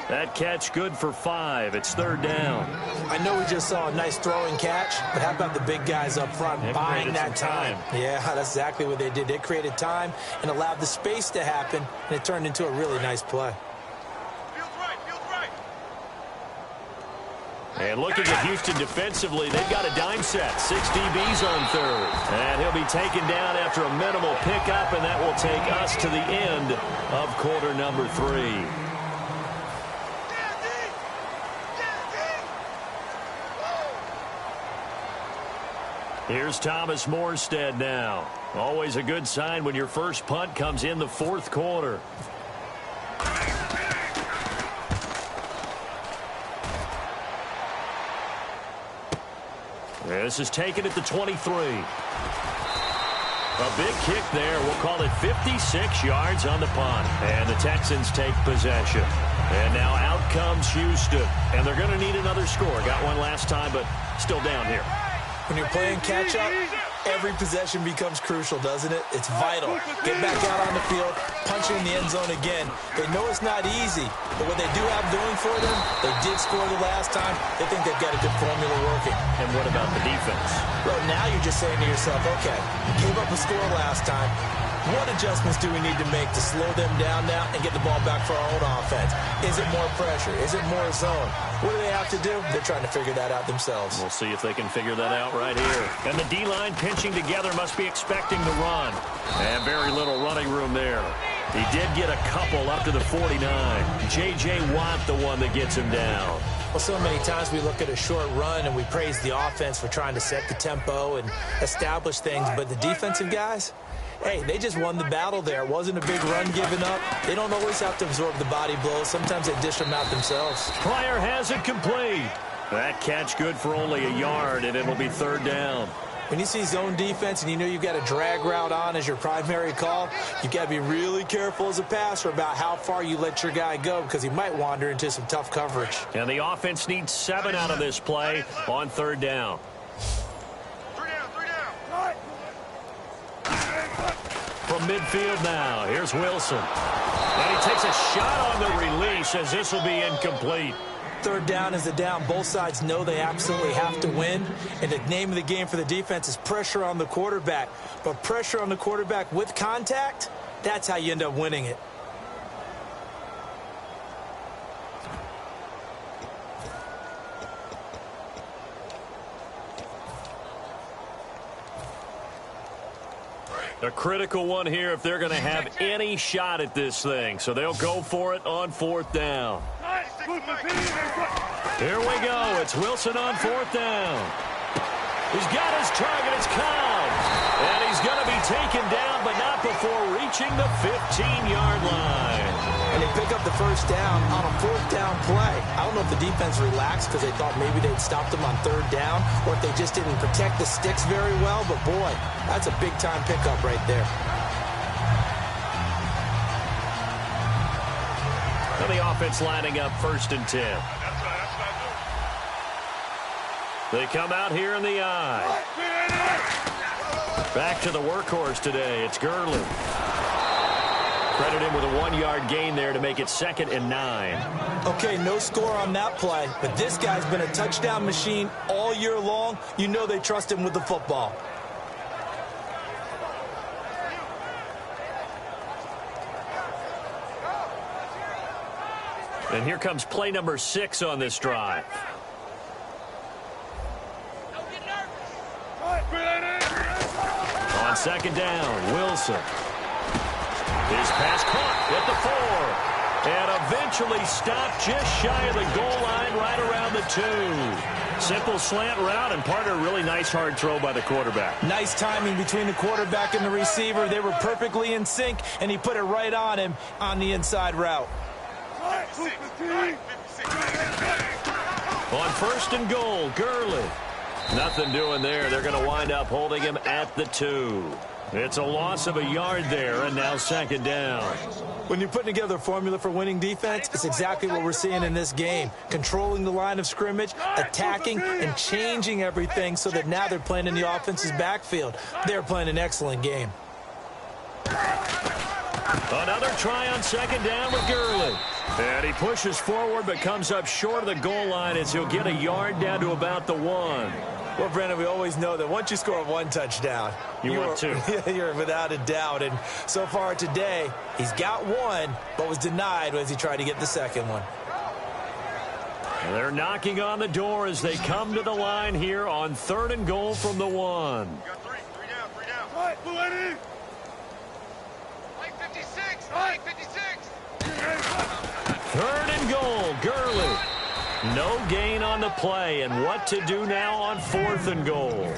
That catch good for 5. It's 3rd down. I know we just saw a nice throwing catch, but how about the big guys up front buying that time? Yeah, that's exactly what they did. They created time and allowed the space to happen, and it turned into a really nice play. And looking at Houston defensively, they've got a dime set. 6 DBs on 3rd. And he'll be taken down after a minimal pickup, and that will take us to the end of quarter number 3. Here's Thomas Morstead now. Always a good sign when your first punt comes in the 4th quarter. This is taken at the 23. A big kick there. We'll call it 56 yards on the punt. And the Texans take possession. And now out comes Houston. And they're going to need another score. Got one last time, but still down here. When you're playing catch-up, every possession becomes crucial, doesn't it? It's vital. Get back out on the field, punch it in the end zone again. They know it's not easy, but what they do have doing for them, they did score the last time. They think they've got a good formula working. And what about the defense? Well, now you're just saying to yourself, okay, gave up a score last time. What adjustments do we need to make to slow them down now and get the ball back for our own offense? Is it more pressure? Is it more zone? What do they have to do? They're trying to figure that out themselves. We'll see if they can figure that out right here. And the D-line pinching together must be expecting the run. And very little running room there. He did get a couple up to the 49. J.J. Watt, the one that gets him down. Well, so many times we look at a short run and we praise the offense for trying to set the tempo and establish things. But the defensive guys, hey, they just won the battle there. It wasn't a big run given up. They don't always have to absorb the body blows. Sometimes they dish them out themselves. Pryor has it complete. That catch good for only a yard, and it'll be third down. When you see zone defense and you know you've got a drag route on as your primary call, you've got to be really careful as a passer about how far you let your guy go because he might wander into some tough coverage. And the offense needs 7 out of this play on third down. 3 down. From midfield now, here's Wilson. And he takes a shot on the release as this will be incomplete. Third down is the down. Both sides know they absolutely have to win. And the name of the game for the defense is pressure on the quarterback. But pressure on the quarterback with contact, that's how you end up winning it. A critical one here if they're going to have any shot at this thing. So they'll go for it on fourth down. Here we go. It's Wilson on fourth down. He's got his target. It's Cobb. And he's going to be taken down, but not before reaching the 15-yard line. And they pick up the first down on a fourth down play. I don't know if the defense relaxed because they thought maybe they'd stopped them on third down or if they just didn't protect the sticks very well. But, boy, that's a big-time pickup right there. And the offense lining up 1st and 10. They come out here in the eye. Back to the workhorse today. It's Gurley. Credit him with a 1-yard gain there to make it 2nd and 9. Okay, no score on that play, but this guy's been a touchdown machine all year long. You know they trust him with the football. And here comes play number 6 on this drive. On 2nd down, Wilson. His pass caught at the 4. And eventually stopped just shy of the goal line right around the 2. Simple slant route and part of a really nice hard throw by the quarterback. Nice timing between the quarterback and the receiver. They were perfectly in sync, and he put it right on him on the inside route. On 1st and goal, Gurley. Nothing doing there. They're going to wind up holding him at the 2. It's a loss of a yard there, and now 2nd down. When you're putting together a formula for winning defense, it's exactly what we're seeing in this game. Controlling the line of scrimmage, attacking, and changing everything so that now they're playing in the offense's backfield. They're playing an excellent game. Another try on 2nd down with Gurley. And he pushes forward but comes up short of the goal line as he'll get a yard down to about the 1. Well, Brandon, we always know that once you score 1 touchdown, you're 2. You're without a doubt. And so far today, he's got 1, but was denied as he tried to get the 2nd one. They're knocking on the door as they come to the line here on 3rd and goal from the 1. Got 3 down. 56. 3rd and goal, Gurley. No gain on the play, and what to do now on 4th and goal.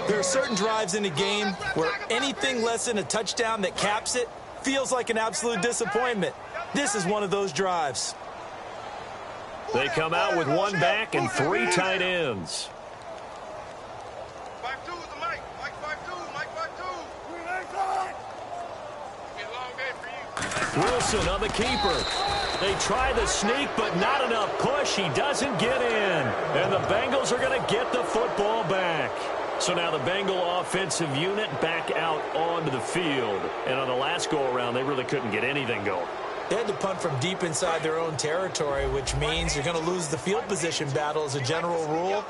There are certain drives in a game where anything less than a touchdown that caps it feels like an absolute disappointment. This is one of those drives. They come out with 1 back and 3 tight ends. 5-2 is the Mike. Mike 5-2. Mike 5-2. Be a long day for you. Wilson on the keeper. They try the sneak, but not enough push. He doesn't get in. And the Bengals are going to get the football back. So now the Bengal offensive unit back out onto the field. And on the last go-around, they really couldn't get anything going. They had to punt from deep inside their own territory, which means you're going to lose the field position battle as a general rule.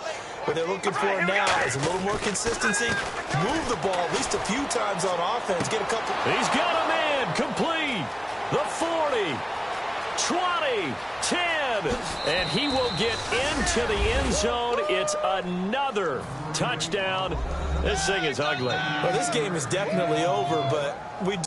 What they're looking for now is a little more consistency. Move the ball at least a few times on offense. Get a couple. He's got a man complete. The 40. 20, 10, and he will get into the end zone. It's another touchdown. This thing is ugly. Well, this game is definitely over, but we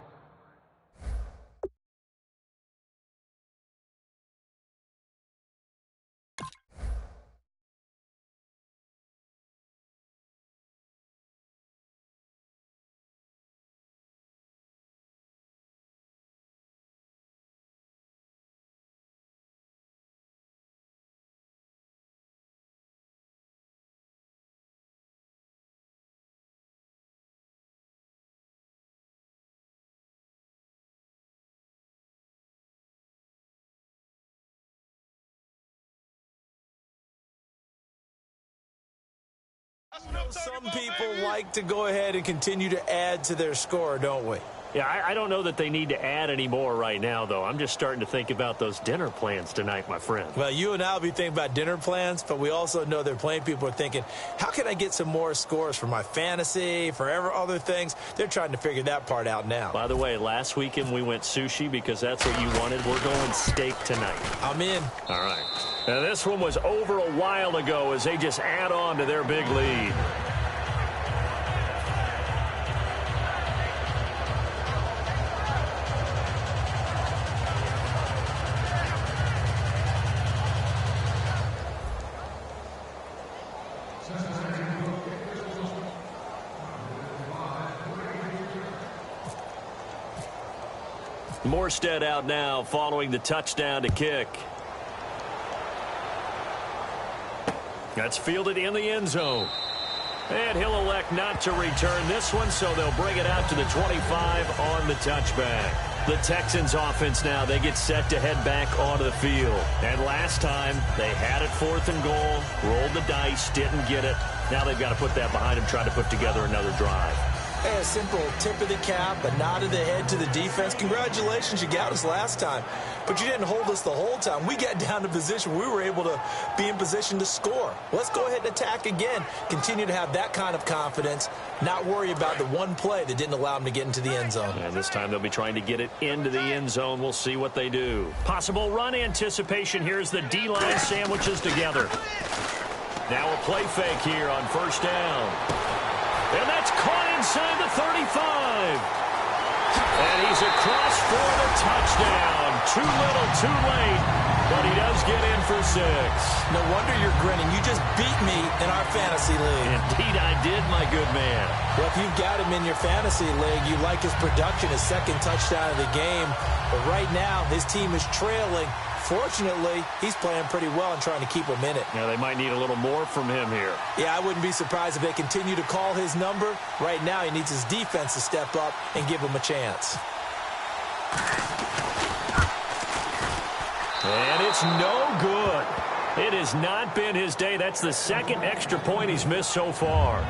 Some people like to go ahead and continue to add to their score, don't we? Yeah, I don't know that they need to add any more right now, though. I'm just starting to think about those dinner plans tonight, my friend. Well, you and I will be thinking about dinner plans, but we also know they're playing people are thinking, how can I get some more scores for my fantasy, for other things? They're trying to figure that part out now. By the way, last weekend we went sushi because that's what you wanted. We're going steak tonight. I'm in. All right. Now, this one was over a while ago as they just add on to their big lead. Morstead out now following the touchdown to kick. That's fielded in the end zone. And he'll elect not to return this one, so they'll bring it out to the 25 on the touchback. The Texans offense now, they get set to head back onto the field. And last time, they had it 4th and goal, rolled the dice, didn't get it. Now they've got to put that behind them, try to put together another drive. Hey, a simple tip of the cap, a nod of the head to the defense. Congratulations, you got us last time. But you didn't hold us the whole time. We got down to position. We were able to be in position to score. Let's go ahead and attack again. Continue to have that kind of confidence. Not worry about the one play that didn't allow them to get into the end zone. And this time they'll be trying to get it into the end zone. We'll see what they do. Possible run anticipation. Here's the D-line sandwiches together. Now a play fake here on first down. And that's caught inside the 35. And he's across for the touchdown. Too little, too late. But he does get in for 6. No wonder you're grinning. You just beat me in our fantasy league. Indeed I did, my good man. Well, if you've got him in your fantasy league, you like his production, his 2nd touchdown of the game. But right now, his team is trailing. Fortunately, he's playing pretty well and trying to keep him in it. Now, they might need a little more from him here. Yeah, I wouldn't be surprised if they continue to call his number. Right now, he needs his defense to step up and give him a chance. And it's no good. It has not been his day. That's the 2nd extra point he's missed so far.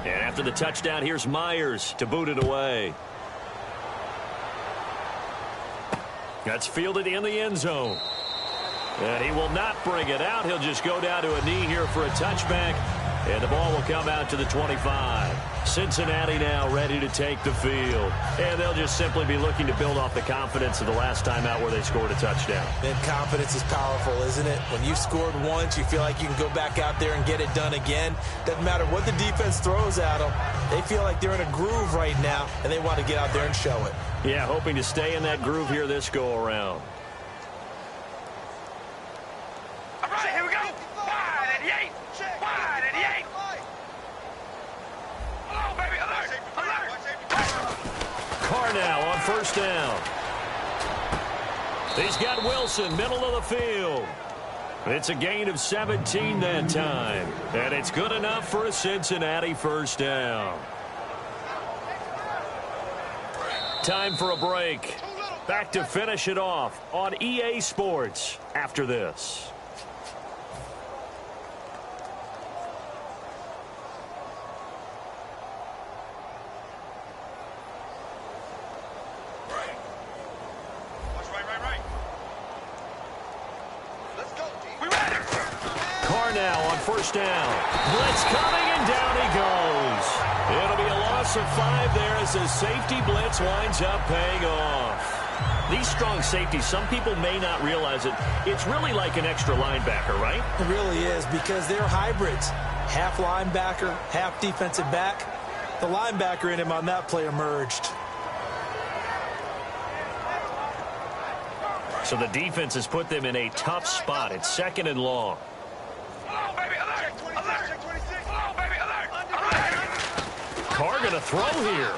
After the touchdown, here's Myers to boot it away. That's fielded in the end zone. And he will not bring it out. He'll just go down to a knee here for a touchback. And the ball will come out to the 25. Cincinnati now ready to take the field. And they'll just simply be looking to build off the confidence of the last time out where they scored a touchdown. And confidence is powerful, isn't it? When you've scored once, you feel like you can go back out there and get it done again. Doesn't matter what the defense throws at them. They feel like they're in a groove right now, and they want to get out there and show it. Yeah, hoping to stay in that groove here this go-around. All right, here we go. Wide at the 8. Wide at the 8. Oh, baby, alert, alert. Carr now on first down. He's got Wilson, middle of the field. It's a gain of 17 that time. And it's good enough for a Cincinnati first down. Time for a break. Back to finish it off on EA Sports after this. Now on first down. Blitz coming, and down he goes. It'll be a loss of 5 there as the safety blitz winds up paying off. These strong safeties, some people may not realize it. It's really like an extra linebacker, right? It really is, because they're hybrids. Half linebacker, half defensive back. The linebacker in him on that play emerged. So the defense has put them in a tough spot. It's 2nd and long. Hello, baby, alert, alert. Hello, baby, alert, alert. Carr going to throw here.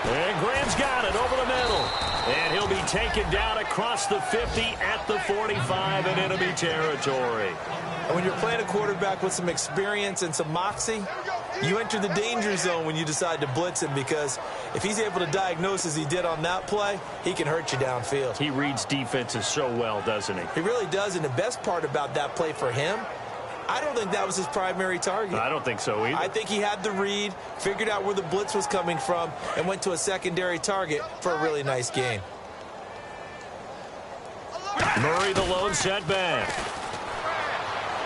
And Graham's got it over the middle. And he'll be taken down across the 50 at the 45 and enemy territory. And when you're playing a quarterback with some experience and some moxie, you enter the danger zone when you decide to blitz him, because if he's able to diagnose as he did on that play, he can hurt you downfield. He reads defenses so well, doesn't he? He really does, and the best part about that play for him, I don't think that was his primary target. I don't think so either. I think he had the read, figured out where the blitz was coming from, and went to a secondary target for a really nice gain. Murray the lone setback.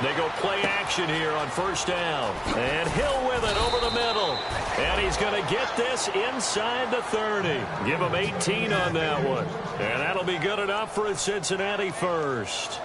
They go play action here on first down. And Hill with it over the middle. And he's going to get this inside the 30. Give him 18 on that one. And that'll be good enough for a Cincinnati first.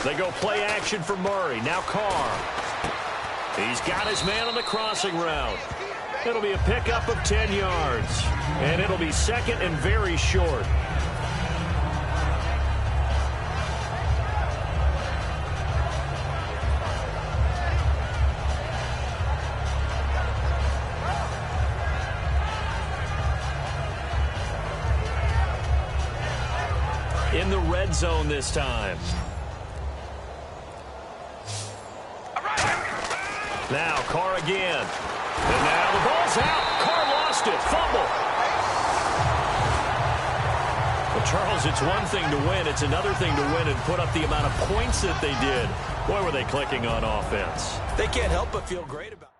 They go play action for Murray. Now Carr. He's got his man on the crossing route. It'll be a pickup of 10 yards. And it'll be second and very short. In the red zone this time. Now Carr again. And now the ball's out. Carr lost it. Fumble. Well, Charles, it's one thing to win. It's another thing to win and put up the amount of points that they did. Boy, were they clicking on offense. They can't help but feel great about it.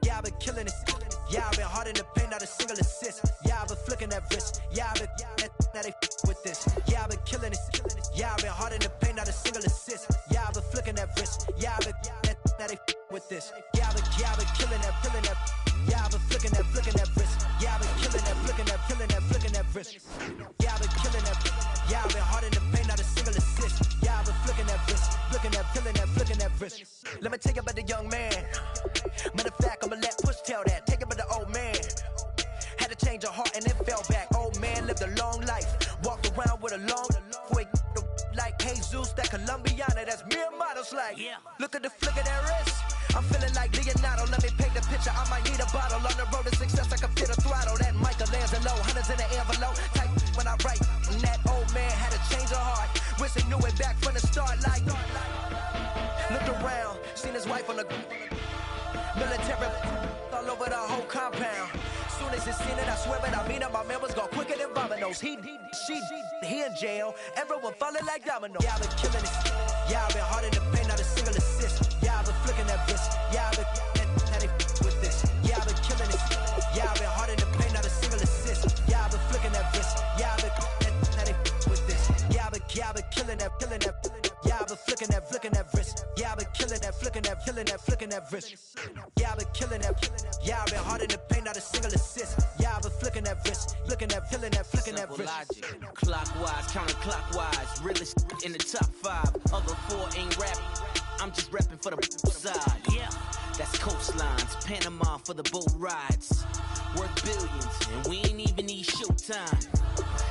Yeah, I've been killing it. Yeah, I've been hard in the paint, not a single assist. Yeah, I've been flicking that wrist. Yeah, I've been now they with this. Yeah, I've been killing it. Yeah, I've been hard in the paint, not a single assist. Yeah, I've been flicking that wrist. Yeah, I've been now they with this. Yeah, I've been killing that, killing that. Yeah, I've been flicking that wrist. Yeah, I've been killing that, flicking that wrist. Yeah, I've been killing that. Yeah, I've been hard in the paint, not a single assist. Yeah, I've been flicking that wrist, flicking that wrist. Let me tell you about the young man. Matter of fact, I'ma let Push tell that. Take it about the old man. Had to change her heart and it fell back. Old man lived a long life. Walked around with a long quick like Jesus, that Colombiana. That's mere models like. Yeah. Look at the flick of that wrist. I'm feeling like Leonardo. Let me paint the picture. I might need a bottle. On the road to success, I can feel the throttle. That Michelangelo, hundreds in the envelope. Type when I write. And that old man had to change her heart. Wish he knew it back from the start. Like, looked around, seen his wife on the military all over the whole compound. Soon as he seen it, I swear it, I mean it, my man was go quicker than Domino's. He in jail. Everyone falling like dominoes. Yeah, I've been killing it. Yeah, I've been hard in the paint, not a single assist. Yeah, I've been flicking that wrist. Yeah, I've been now they with this. Yeah, I've been killing it. Yeah, I've been hard in the paint, not a single assist. Yeah, I've been flicking that wrist. Yeah, I've been now they with this. Yeah, I've been killing that. Yeah, I've been flicking that wrist. Yeah, I've been killing that, flicking that wrist. Yeah, I've been killing that. Yeah, I've been hard in the paint, not a single assist. Yeah, I've been flicking that wrist, flicking that wrist. Logic. Clockwise, counterclockwise, realest in the top 5. Other 4 ain't rapping. I'm just repping for the side. Yeah, that's coastlines, Panama for the boat rides. Worth billions, and we ain't even need showtime.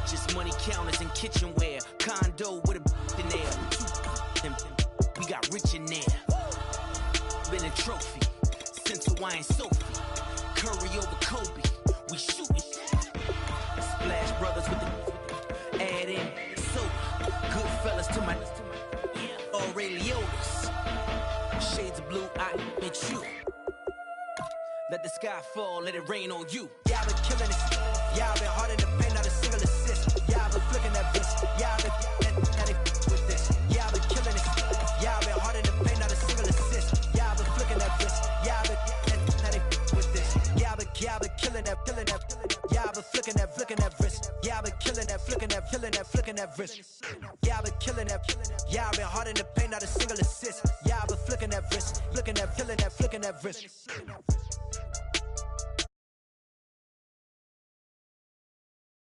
Just money counters and kitchenware. Condo with a in there. We got rich in there. Been a trophy since Hawaiian Sophie. Curry over Kobe. We shooting. Splash Brothers with the add in soda. Good fellas to my Aureliotas. Shades of blue, I admit you. Let the sky fall, let it rain on you. Yeah, I've been killing it. Yeah, I've been hard in the paint, not a single assist. Yeah, I've been flicking that wrist. Yeah, I've been now they with this. Yeah, I've been killing it. Yeah, I've been hard in the paint, not a single assist. Yeah, I've been flicking that wrist. Yeah, I've been now they with this. Yeah, I've been killing that. Yeah, I've been flicking that wrist. Yeah, I've been killing that, flicking that wrist. Yeah, I've been killing that. Yeah, I've been hard in the paint, not a single assist. Yeah, I've been flicking that wrist, flicking that wrist.